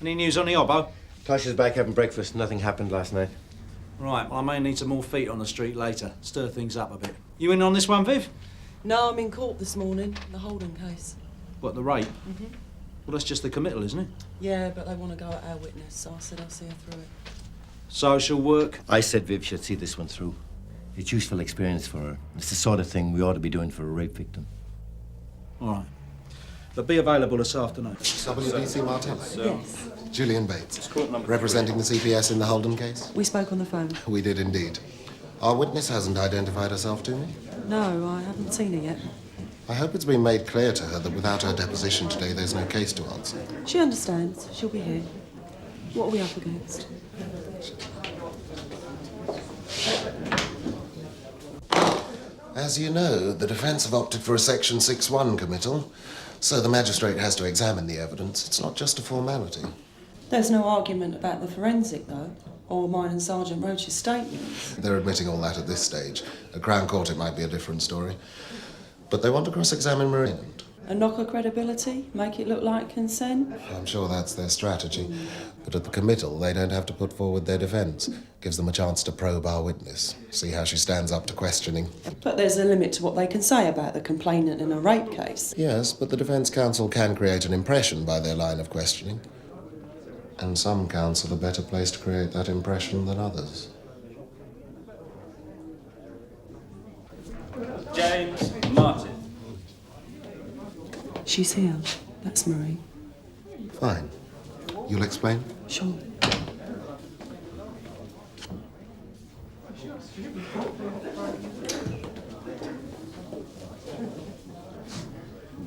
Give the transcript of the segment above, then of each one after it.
Any news on the obbo? Tasha's back having breakfast. Nothing happened last night. Right, well, I may need some more feet on the street later. Stir things up a bit. You in on this one, Viv? No, I'm in court this morning, the Holden case. What, the rape? Well, that's just the committal, isn't it? Yeah, but they want to go at our witness, so I said I'll see her through it. Social work? I said Viv should see this one through. It's useful experience for her. It's the sort of thing we ought to be doing for a rape victim. All right. But be available this afternoon. W.D.C. Martella. Yes. Julian Bates, representing the CPS in the Holden case. We spoke on the phone. We did indeed. Our witness hasn't identified herself to me. No, I haven't seen her yet. I hope it's been made clear to her that without her deposition today, there's no case to answer. She understands. She'll be here. What are we up against? As you know, the defence have opted for a Section 6-1 committal, so the magistrate has to examine the evidence. It's not just a formality. There's no argument about the forensic, though, or mine and Sergeant Roach's statements. They're admitting all that at this stage. At Crown Court, it might be a different story. But they want to cross-examine Marie. And knock her credibility? Make it look like consent? I'm sure that's their strategy. But at the committal, they don't have to put forward their defence. Gives them a chance to probe our witness, see how she stands up to questioning. But there's a limit to what they can say about the complainant in a rape case. Yes, but the defence counsel can create an impression by their line of questioning. And some counsel are better placed to create that impression than others. James Martin. She's here. That's Marie. Fine. You'll explain? Sure.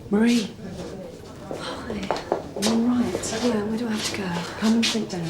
Marie. Hi. You all right? Yeah, where do I have to go? Come and sit down.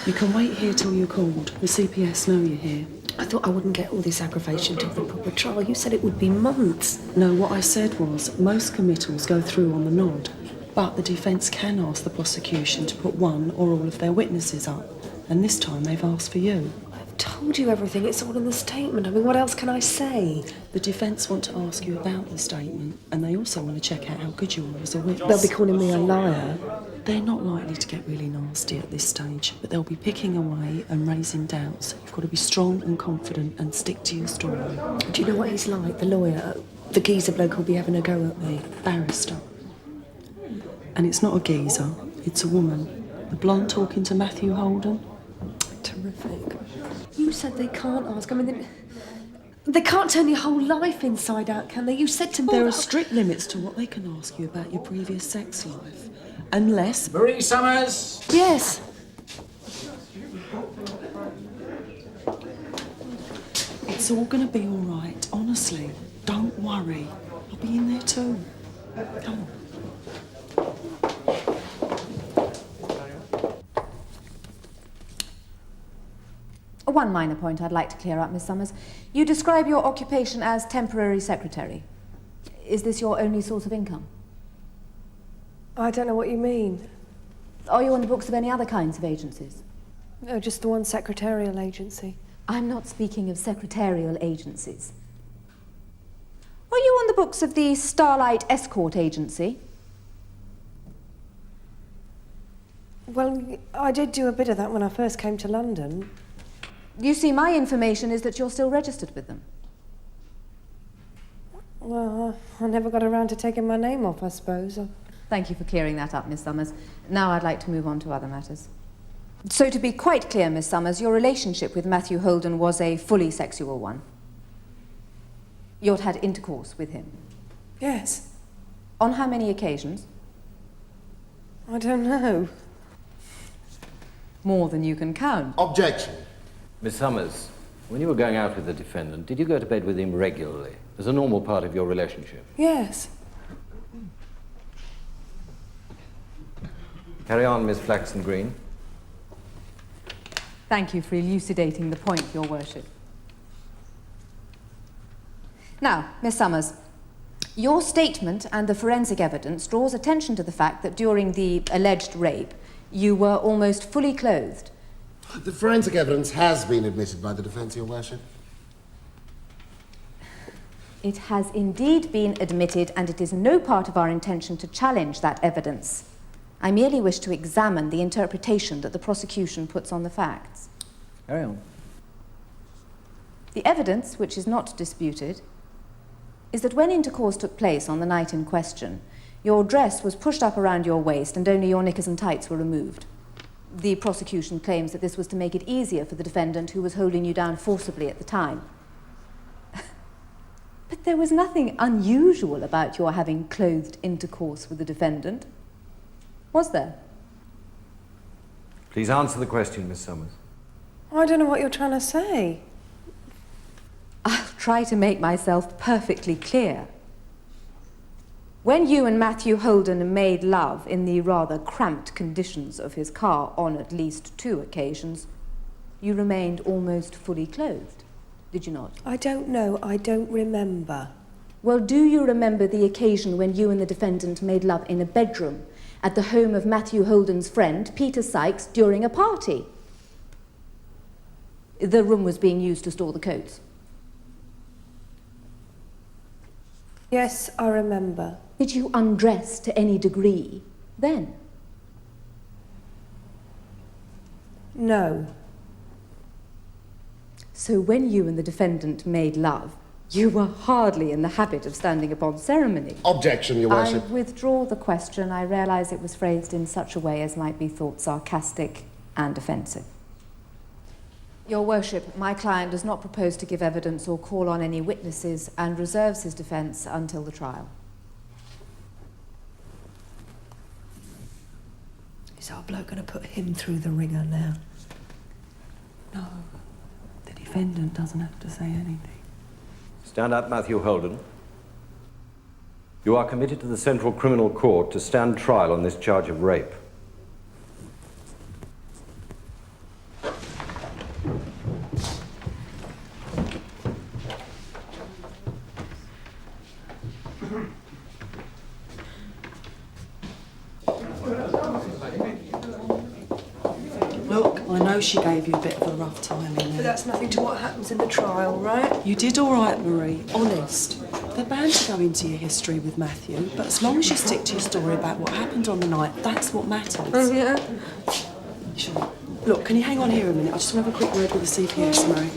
You can wait here till you're called. The CPS know you're here. I thought I wouldn't get all this aggravation till the proper trial. You said it would be months. No, what I said was most committals go through on the nod, but the defence can ask the prosecution to put one or all of their witnesses up. And this time they've asked for you. I've told you everything. It's all in the statement. I mean, what else can I say? The defence want to ask you about the statement, and they also want to check out how good you are as a witness. They'll be calling me a liar. They're not likely to get really nasty at this stage, but they'll be picking away and raising doubts. You've got to be strong and confident and stick to your story. Do you know what he's like, the lawyer? The geezer bloke who'll be having a go at me. Barrister. And it's not a geezer, it's a woman. The blonde talking to Matthew Holden. Terrific. You said they can't ask. I mean, they can't turn your whole life inside out, can they? You said to me... There are strict limits to what they can ask you about your previous sex life. Unless... Marie Summers! Yes. It's all going to be all right, honestly. Don't worry. I'll be in there too. Come on. One minor point I'd like to clear up, Miss Summers. You describe your occupation as temporary secretary. Is this your only source of income? I don't know what you mean. Are you on the books of any other kinds of agencies? No, just the one secretarial agency. I'm not speaking of secretarial agencies. Are you on the books of the Starlight Escort Agency? Well, I did do a bit of that when I first came to London. You see, my information is that you're still registered with them. Well, I never got around to taking my name off, I suppose. Thank you for clearing that up, Miss Summers. Now I'd like to move on to other matters. So to be quite clear, Miss Summers, your relationship with Matthew Holden was a fully sexual one. You'd had intercourse with him. Yes. On how many occasions? I don't know. More than you can count. Objection. Miss Summers, when you were going out with the defendant, did you go to bed with him regularly, as a normal part of your relationship? Yes. Carry on, Miss Flaxen Green. Thank you for elucidating the point, Your Worship. Now, Miss Summers, your statement and the forensic evidence draws attention to the fact that during the alleged rape, you were almost fully clothed. The forensic evidence has been admitted by the defence, Your Worship. It has indeed been admitted, and it is no part of our intention to challenge that evidence. I merely wish to examine the interpretation that the prosecution puts on the facts. Carry on. The evidence, which is not disputed, is that when intercourse took place on the night in question, your dress was pushed up around your waist and only your knickers and tights were removed. The prosecution claims that this was to make it easier for the defendant, who was holding you down forcibly at the time. But there was nothing unusual about your having clothed intercourse with the defendant, was there? Please answer the question, Miss Summers. I don't know what you're trying to say. I'll try to make myself perfectly clear. When you and Matthew Holden made love in the rather cramped conditions of his car on at least 2 occasions, you remained almost fully clothed, did you not? I don't know. I don't remember. Well, do you remember the occasion when you and the defendant made love in a bedroom at the home of Matthew Holden's friend, Peter Sykes, during a party? The room was being used to store the coats. Yes, I remember. Did you undress to any degree then? No. So when you and the defendant made love, you were hardly in the habit of standing upon ceremony. Objection, Your Worship. I withdraw the question. I realise it was phrased in such a way as might be thought sarcastic and offensive. Your Worship, my client does not propose to give evidence or call on any witnesses and reserves his defence until the trial. Is our bloke going to put him through the ringer now? No, the defendant doesn't have to say anything. Stand up, Matthew Holden. You are committed to the Central Criminal Court to stand trial on this charge of rape. Look, I know she gave you a bit of a rough time in But there. that's nothing to what happens in the trial, right? You did all right, Marie, honest. They're bound to go into your history with Matthew, but as long as you stick to your story about what happened on the night, that's what matters. Oh, yeah? Sure. Look, can you hang on here a minute? I just want to have a quick word with the CPS, Marie.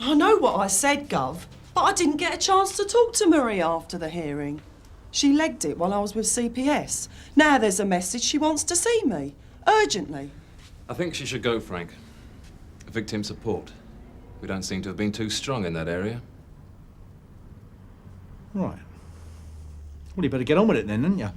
I know what I said, Gov, but I didn't get a chance to talk to Marie after the hearing. She legged it while I was with CPS. Now there's a message she wants to see me, urgently. I think she should go, Frank. Victim support. We don't seem to have been too strong in that area. Right. Well, you better get on with it then, didn't you?